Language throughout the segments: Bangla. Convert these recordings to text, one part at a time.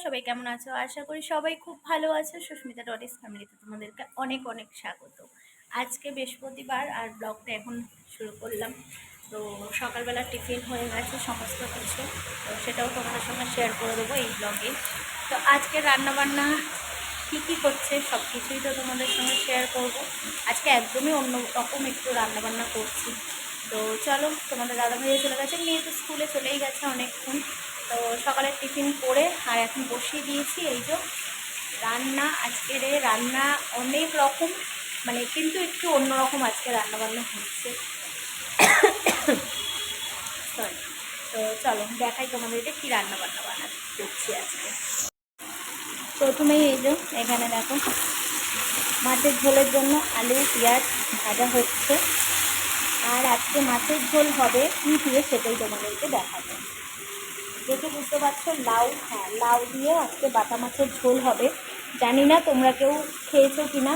সবাই কেমন আছো? আশা করি সবাই খুব ভালো আছো। সুস্মিতা ডটিস ফ্যামিলিতে তোমাদেরকে অনেক অনেক স্বাগত। আজকে বৃহস্পতিবার আর ব্লগটা এখন শুরু করলাম। তো সকালবেলা টিফিন হয়ে গেছে সমস্ত কিছু, তো সেটাও তোমাদের সঙ্গে শেয়ার করে দেবো এই ব্লগে। তো আজকে রান্নাবান্না কী কী হচ্ছে সব কিছুই তো তোমাদের সঙ্গে শেয়ার করব। আজকে একদমই অন্য রকম একটু রান্নাবান্না করছি। তো চলো, তোমাদের দাদা ভাইয়া চলে গেছে, মেয়ে তো স্কুলে চলেই গেছে অনেকক্ষণ। তো সকালের টিফিন করে আর এখন বসিয়ে দিয়েছি এই যে রান্না। আজকের রান্না অনেক রকম, মানে কিন্তু একটু অন্যরকম আজকে রান্নাবান্না হচ্ছে। সরি। তো চলো দেখাই তোমাদেরকে কী রান্নাবান্না করছি আজকে। প্রথমেই এই যে এখানে দেখো মাছের ঝোলের জন্য আলু পেঁয়াজ ভাজা হচ্ছে। আর আজকে মাছের ঝোল হবে কী দিয়ে সেটাই তোমাদেরকে দেখাবো। দেখে বুঝতে পারছো লাউ, হ্যাঁ লাউ দিয়ে আজকে বাটা মাছের ঝোল হবে। জানি না তোমরা কেউ খেয়েছো কি না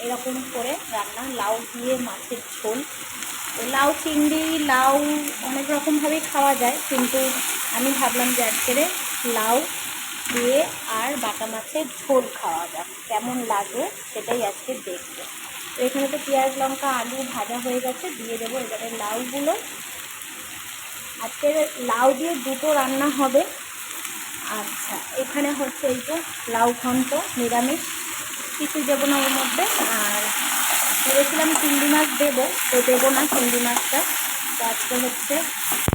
এরকম করে রান্না, লাউ দিয়ে মাছের ঝোল। লাউ চিংড়ি, লাউ অনেক রকমভাবেই খাওয়া যায়, কিন্তু আমি ভাবলাম যে আজকের লাউ দিয়ে আর বাটা মাছের ঝোল খাওয়া যাক, কেমন লাগে সেটাই আজকে দেখবো। তো এখানে তো পেঁয়াজ লঙ্কা আলু ভাজা হয়ে গেছে, দিয়ে দেবো এবারে লাউগুলো। আজকে লাউ দিয়ে দুটো রান্না হবে। আচ্ছা, এখানে হচ্ছে এই যে লাউ ঘন্ট নিরামিষ, কিছুই দেবো না ওর মধ্যে। আর ভেবেছিলাম চিংড়ি মাছ দেবো, তো দেবো না চিংড়ি মাছটা। তো আজকে হচ্ছে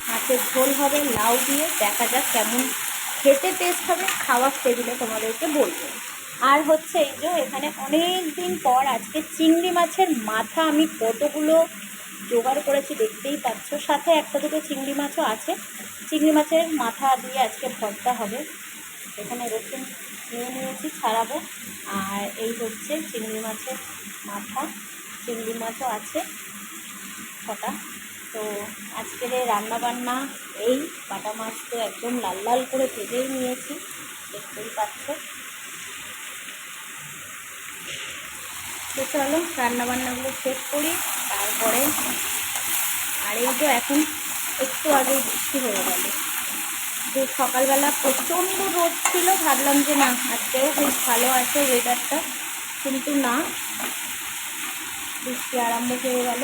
মাছের ঝোল হবে লাউ দিয়ে, দেখা যাক কেমন খেতে টেস্ট হবে, খাওয়ার টেবিলে তোমাদেরকে বলবো। আর হচ্ছে এই যে এখানে অনেক দিন পর আজকে চিংড়ি মাছের মাথা আমি কতগুলো জোগাড় করেছি দেখতেই পাচ্ছ, সাথে একটা দুটো চিংড়ি মাছও আছে। চিংড়ি মাছের মাথা দিয়ে আজকে ভর্তা হবে। এখানে রসুন নিয়ে নিয়েছি ছাড়াবো। আর এই হচ্ছে চিংড়ি মাছের মাথা, চিংড়ি মাছও আছে কটা। তো আজকের এই রান্নাবান্না এই বাটা মাছ তো একদম লাল লাল করে ভেজেই নিয়েছি, দেখতেই পাচ্ছ। তো চলো রান্নাবান্নাগুলো শেষ করি তারপরে। আর এই তো এখন একটু আগে বৃষ্টি হয়ে গেল, যে সকালবেলা প্রচণ্ড রোদ ছিল, ভাবলাম যে না আজকেও বেশ ভালো আছে ওয়েদারটা, কিন্তু না, বৃষ্টি আরম্ভ হয়ে গেল।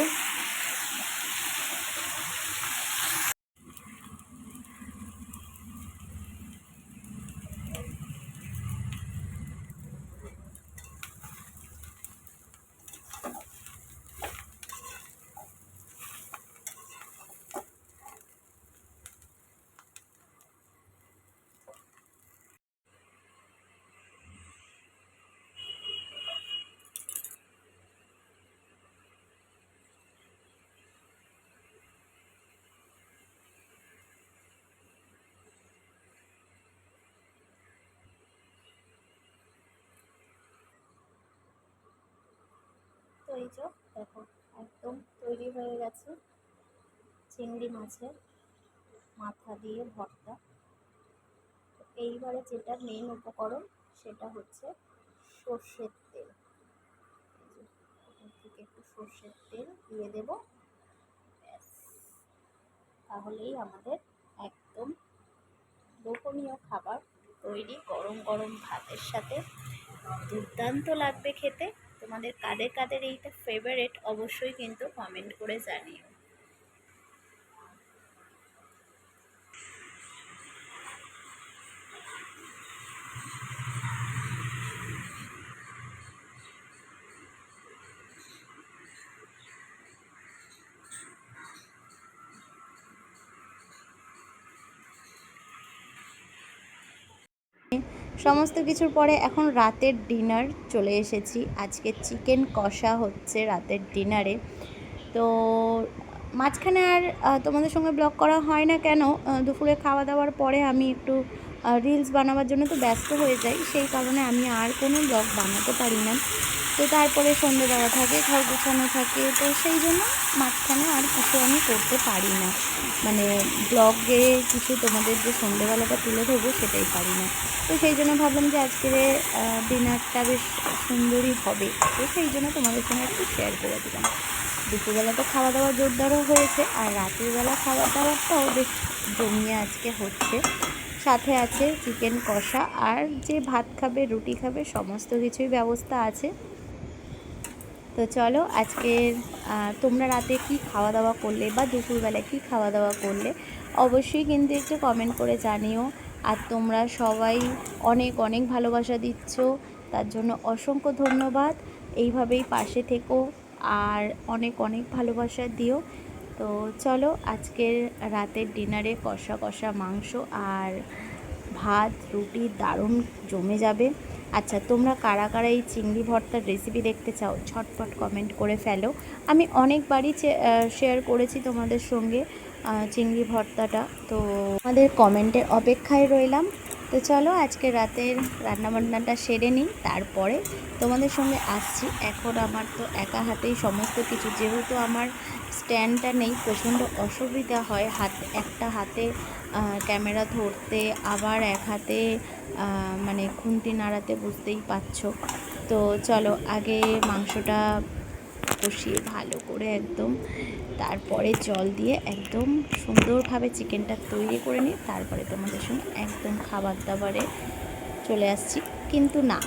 তো এই যে দেখো একদম তৈরি হয়ে গেছে চিংড়ি মাছের মাথা দিয়ে ভর্তা। তো এইবারে যেটা মেন উপকরণ সেটা হচ্ছে সর্ষের তেল। এখান থেকে একটু সর্ষের তেল দিয়ে দেবো, ব্যাস, তাহলেই আমাদের একদম লোভনীয় খাবার তৈরি। গরম গরম ভাতের সাথে দুর্দান্ত লাগবে খেতে। তোমাদের কাদের কাদের এইটা ফেভারিট অবশ্যই কিন্তু কমেন্ট করে জানিও। সমস্ত কিছুর পরে এখন রাতের ডিনার চলে এসেছি। আজকে চিকেন কষা হচ্ছে রাতের ডিনারে। তো মাঝখানে আর তোমাদের সঙ্গে ব্লগ করা হয় না কেন, দুপুরে খাওয়া দাওয়ার পরে আমি একটু রিলস বানাবার জন্য তো ব্যস্ত হয়ে যাই, সেই কারণে আমি আর কোনো ব্লগ বানাতে পারি না। তো তারপরে সন্ধ্যেবেলা থাকে, ঘর গুছানো থাকে, তো সেই জন্য মাঝখানে আর কিছু আমি করতে পারি না, মানে ব্লগে কিছু তোমাদের যে সন্ধ্যেবেলাটা তুলে ধরবো সেটাই পারি না। তো সেই জন্য ভাবলাম যে আজকের ডিনারটা বেশ সুন্দরই হবে, তো সেই জন্য তোমাদের সঙ্গে একটু শেয়ার করে দিলাম। দুপুরবেলা তো খাওয়া দাওয়া জোরদারও হয়েছে, আর রাতের বেলা খাওয়া দাওয়াটাও বেশ জমিয়ে আজকে হচ্ছে। সাথে আছে চিকেন কষা, আর যে ভাত খাবে রুটি খাবে সমস্ত কিছুই ব্যবস্থা আছে। তো চলো আজকের তোমরা রাতে কি খাওয়া দাওয়া করলে বা দুপুরবেলায় কি খাওয়া দাওয়া করলে অবশ্যই কিন্তু একটু কমেন্ট করে জানিও। আর তোমরা সবাই অনেক অনেক ভালোবাসা দিচ্ছ, তার জন্য অসংখ্য ধন্যবাদ। এইভাবেই পাশে থেকো আর অনেক অনেক ভালোবাসা দিও। তো চলো আজকের রাতের ডিনারে কষা কষা মাংস আর ভাত রুটি দারুণ জমে যাবে। আচ্ছা, তোমরা কারা কারা এই চিংড়ি ভর্তার রেসিপি দেখতে চাও ঝটপট কমেন্ট করে ফেলো। আমি অনেকবারই শেয়ার করেছি তোমাদের সঙ্গে চিংড়ি ভর্তাটা, তো আমাদের কমেন্টের অপেক্ষায় রইলাম। তো চলো আজকে রাতের রান্নাবান্নাটা সেরে নিই, তারপরে তোমাদের সঙ্গে আসছি। এখন আমার তো একা হাতেই সমস্ত কিছু, যেহেতু আমার স্ট্যান্ডটা নেই, প্রচণ্ড অসুবিধা হয় একটা হাতে ক্যামেরা ধরতে, আবার এক হাতে মানে খুন্তি নাড়াতে, বুঝতেই পারছো। তো চলো আগে মাংসটা কষিয়ে ভালো করে একদম, তারপরে জল দিয়ে একদম সুন্দরভাবে চিকেনটা তৈরি করে নিই, তারপরে তোমাদের সঙ্গে একদম খাবার দাবারে চলে আসছি। কিন্তু না,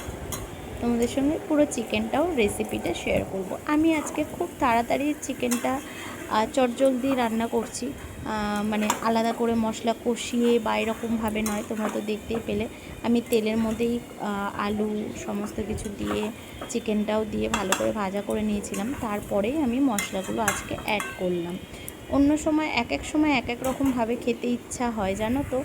তোমাদের সঙ্গে পুরো চিকেনটাও রেসিপিটা শেয়ার করব। আমি আজকে খুব তাড়াতাড়ি চিকেনটা চটজলদি রান্না করছি, মানে আলাদা করে মশলা কষিয়ে বা এরকমভাবে নয়। তোমরা তো দেখতেই পেলে আমি তেলের মধ্যেই আলু সমস্ত কিছু দিয়ে চিকেনটাও দিয়ে ভালো করে ভাজা করে নিয়েছিলাম, তারপরেই আমি মশলাগুলো আজকে অ্যাড করলাম। অন্য সময় এক এক সময় এক এক রকমভাবে খেতে ইচ্ছা হয়, জানো তো।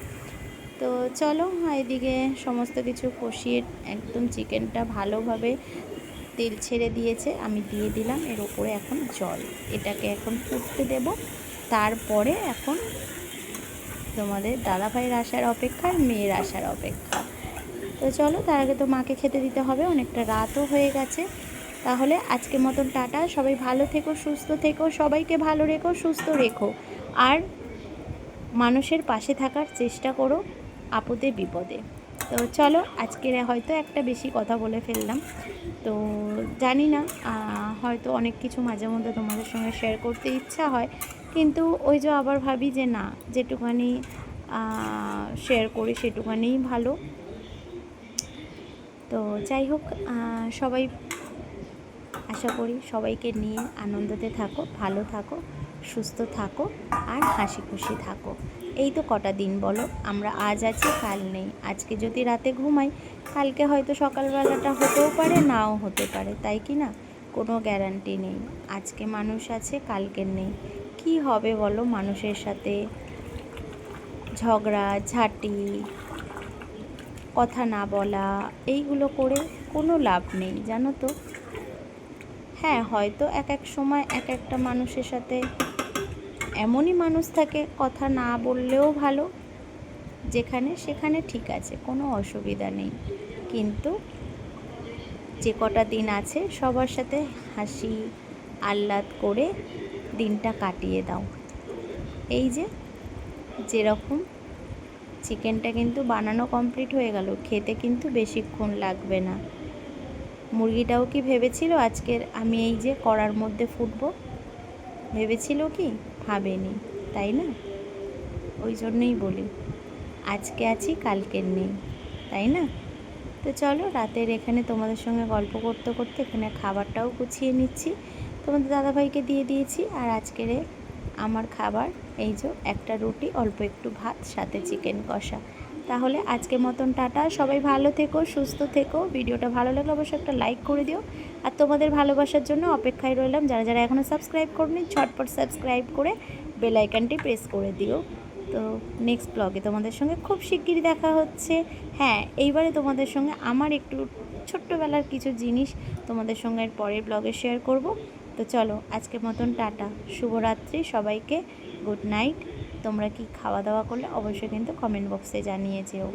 তো চলো এদিকে সমস্ত কিছু কষিয়ে একদম চিকেনটা ভালোভাবে তেল ছেড়ে দিয়েছে, আমি দিয়ে দিলাম এর উপরে এখন জল। এটাকে এখন ফুটতে দেব, তারপরে এখন তোমাদের দাদাভাইয়ের আসার অপেক্ষা আর মেয়ের আসার অপেক্ষা। তো চলো, তার আগে তো মাকে খেতে দিতে হবে, অনেকটা রাতও হয়ে গেছে। তাহলে আজকের মতন টাটা, সবাই ভালো থেকো সুস্থ থেকো, সবাইকে ভালো রেখো সুস্থ রেখো, আর মানুষের পাশে থাকার চেষ্টা করো আপদে বিপদে। তো চলো আজকের হয়তো একটা বেশি কথা বলে ফেললাম, তো জানি না, হয়তো অনেক কিছু মাঝে মধ্যে তোমাদের সঙ্গে শেয়ার করতে ইচ্ছা হয়, কিন্তু ওই যে আবার ভাবি যে না, যেটুখানি শেয়ার করি সেটুখানিই ভালো। তো যাই হোক, সবাই আশা করি সবাইকে নিয়ে আনন্দতে থাকো, ভালো থাকো, সুস্থ থাকো আর হাসি খুশি থাকো। এই তো কটা দিন বলো, আমরা আজ আছি কাল নেই। আজকে যদি রাতে ঘুমাই, কালকে হয়তো সকালবেলাটা হতেও পারে, নাও হতে পারে, তাই কি না? কোনো গ্যারান্টি নেই। আজকে মানুষ আছে, কালকে নেই। কি হবে বলো মানুষের সাথে ঝগড়া ঝাঁটি, কথা না বলা, এইগুলো করে কোনো লাভ নেই, জানো তো। হ্যাঁ, হয়তো এক এক সময় এক একটা মানুষের সাথে এমনই মানুষ থাকে কথা না বললেও ভালো, যেখানে সেখানে ঠিক আছে, কোনো অসুবিধা নেই। কিন্তু যে কটা দিন আছে সবার সাথে হাসি আহ্লাদ করে দিনটা কাটিয়ে দাও। এই যে যেরকম চিকেনটা কিন্তু বানানো কমপ্লিট হয়ে গেল, খেতে কিন্তু বেশিক্ষণ লাগবে না। মুরগিটাও কি ভেবেছিল আজকের আমি এই যে কড়ার মধ্যে ফুটবো? ভেবেছিল কি? ভাবেনি, তাই না? ওই জন্যই বলি আজকে আছি কালকের নেই, তাই না? তো চলো রাতের এখানে তোমাদের সঙ্গে গল্প করতে করতে এখানে খাবারটাও গুছিয়ে নিচ্ছি, তোমাদের দাদাভাইকে দিয়ে দিয়েছি। আর আজকের আমার খাবার এই যে একটা রুটি, অল্প একটু ভাত, সাথে চিকেন কষা। তাহলে আজকের মতন টাটা, সবাই ভালো থেকো সুস্থ থেকো। ভিডিওটা ভালো লাগলে অবশ্যই একটা লাইক করে দিও, আর তোমাদের ভালোবাসার জন্য অপেক্ষায় রইলাম। যারা যারা এখনও সাবস্ক্রাইব করনি ঝটপট সাবস্ক্রাইব করে বেল আইকনটি প্রেস করে দিও। তো নেক্সট ব্লগে তোমাদের সঙ্গে খুব শিগগিরই দেখা হচ্ছে। হ্যাঁ, এইবারে তোমাদের সঙ্গে আমার একটু ছোট্টবেলার কিছু জিনিস তোমাদের সঙ্গে পরের ব্লগে শেয়ার করব। তো চলো আজকের মতন টাটা, শুভরাত্রি সবাইকে, গুড নাইট। তোমরা কি খাওয়া দাওয়া করলে অবশ্যই কিন্তু কমেন্ট বক্সে জানিয়ে যেও।